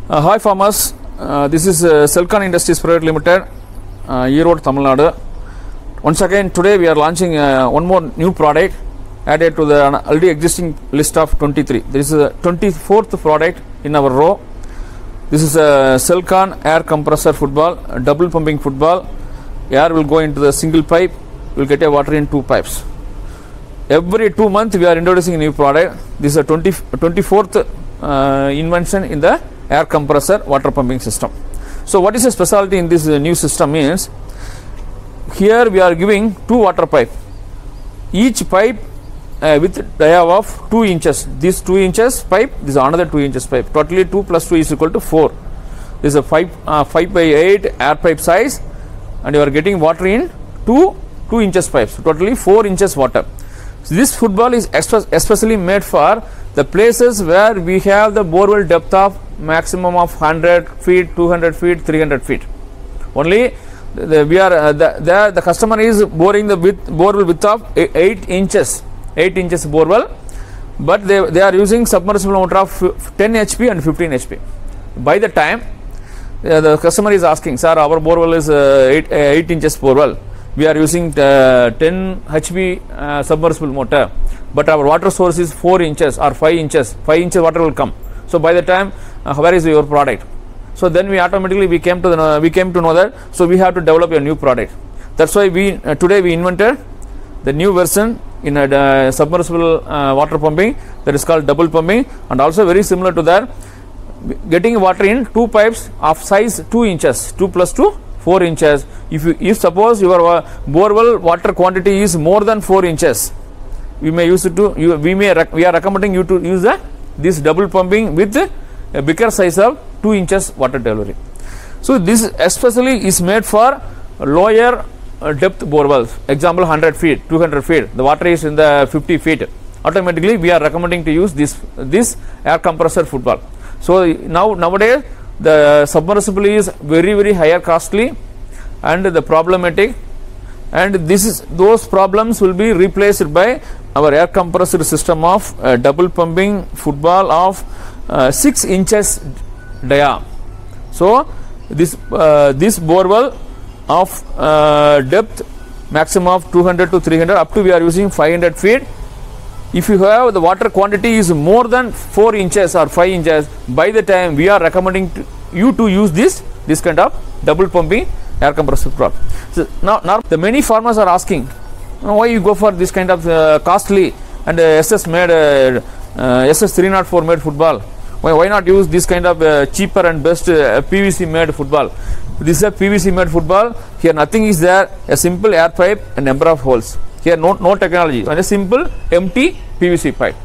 Hi farmers, this is Selcon Industries Private Limited, Erode, Tamil Nadu. Once again today we are launching one more new product added to the already existing list of 23. This is the 24th product in our row. This is a Selcon air compressor football, double pumping football. Air will go into the single pipe, we will get a water in two pipes. Every 2 months we are introducing a new product. This is a 24th invention in the air compressor water pumping system. So what is the specialty in this new system means, here we are giving two water pipe, each pipe with diameter of 2 inches. This 2 inches pipe, this is another 2 inches pipe. Totally 2 plus 2 is equal to 4. This is a 5 by 8 air pipe size, and you are getting water in 2 inches pipes. Totally 4 inches water. So this football is especially made for the places where we have the borewell depth of maximum of 100 feet, 200 feet, 300 feet. Only the customer is boring the borewell width of 8 inches borewell, but they are using submersible motor of 10 HP and 15 HP. By the time the customer is asking, sir, our borewell is 8 inches borewell, we are using 10 HP submersible motor, but our water source is 4 inches or 5 inches. 5 inches water will come. So by the time, where is your product? So then we automatically came to know that. So we have to develop a new product. That's why today we invented the new version in a submersible water pumping, that is called double pumping, and also very similar to that, getting water in two pipes of size 2 inches, 2 plus 2, 4 inches. If suppose your borewell water quantity is more than 4 inches, we may use it to we are recommending you to use this double pumping with a bigger size of 2 inches water delivery. So this especially is made for lower depth borewells. Example 100 feet, 200 feet. The water is in the 50 feet. Automatically we are recommending to use this air compressor football. So nowadays the submersible is very higher costly and the problematic, and those problems will be replaced by our air compressor system of double pumping football of 6 inches diameter. So this borewell of depth maximum of 200 to 300, up to we are using 500 feet. If you have the water quantity is more than 4 inches or 5 inches, by the time we are recommending you to use this kind of double pumping air compressor football. So now the many farmers are asking, why you go for this kind of costly and SS made SS 304 made football? Why not use this kind of cheaper and best PVC made football? This is a PVC made football. Here nothing is there, a simple air pipe and number of holes. Here no technology, and a simple empty PVC pipe.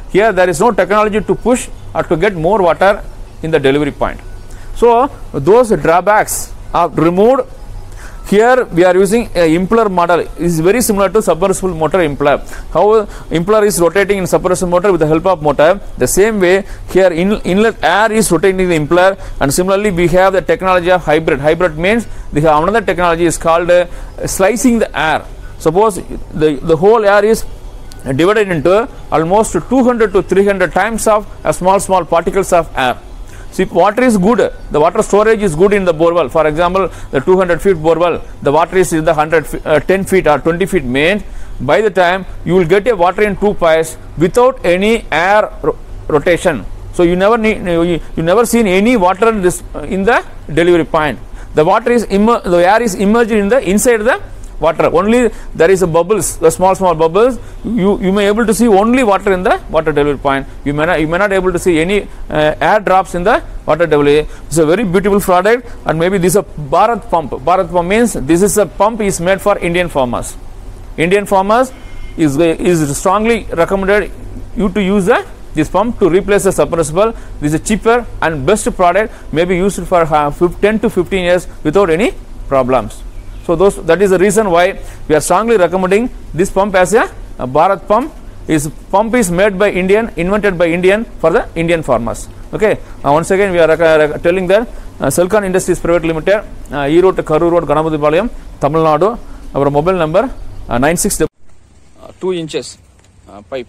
Here there is no technology to push or to get more water in the delivery point. So those drawbacks are removed. Here we are using a impeller model. It is very similar to submersible motor impeller. How impeller is rotating in submersible motor with the help of motor, the same way here inlet air is rotating the impeller, and similarly we have the technology of hybrid. Hybrid means we have another technology is called slicing the air. Suppose the whole air is divided into almost 200 to 300 times of small particles of air. See, water is good, the water storage is good in the borewell. For example, the 200 feet borewell, the water is in the 10 feet or 20 feet main. By the time you will get a water in two pipes without any air rotation. So you never seen any water in the delivery point. The air is immersed in the inside the water. Only there is a bubbles, the small bubbles. You may able to see only water in the water delivery point. You may not able to see any air drops in the water delivery. It's a very beautiful product, and maybe this is a Bharat pump. Bharat pump means this is a pump is made for Indian farmers. Indian farmers is strongly recommended you to use this pump to replace the submersible. This is a cheaper and best product, may be used for 10 to 15 years without any problems. So that is the reason why we are strongly recommending this pump as a Bharat pump. Pump is made by Indian, invented by Indian for the Indian farmers. Okay. Once again we are telling that Selcon Industries Private Limited, Erode, Karur Road, Ganapathipalayam, Tamil Nadu. Our mobile number 96 2 inches pipe.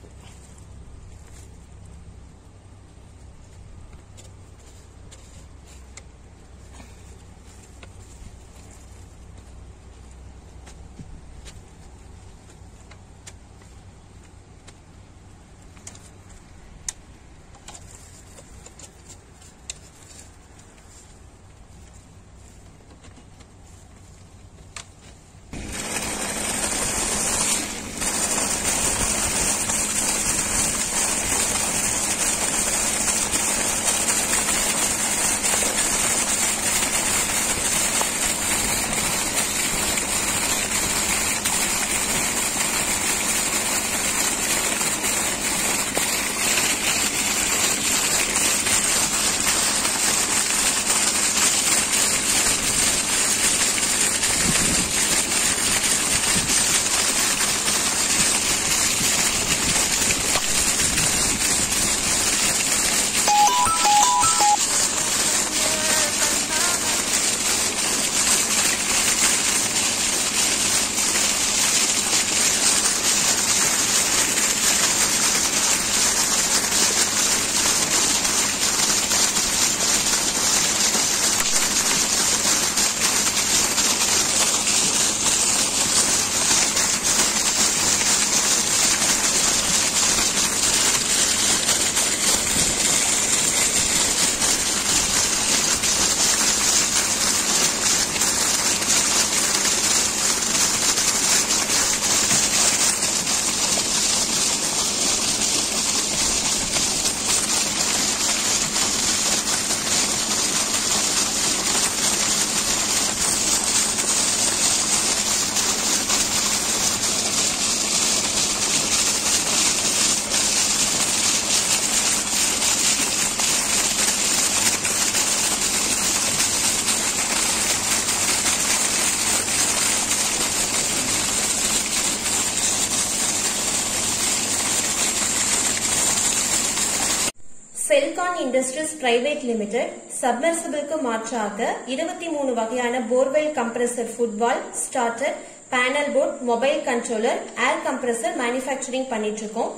Selcon industries private limited சப்மர்சிபிளுக்கு மாற்றாக 23 வகையான borewell compressor foot valve starter panel board mobile controller air compressor manufacturing பண்ணிட்டு இருக்கோம்.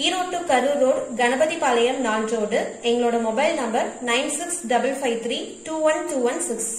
Erode to Karur road Ganapathipalayam 4 road. எங்களோட mobile number 9655321216.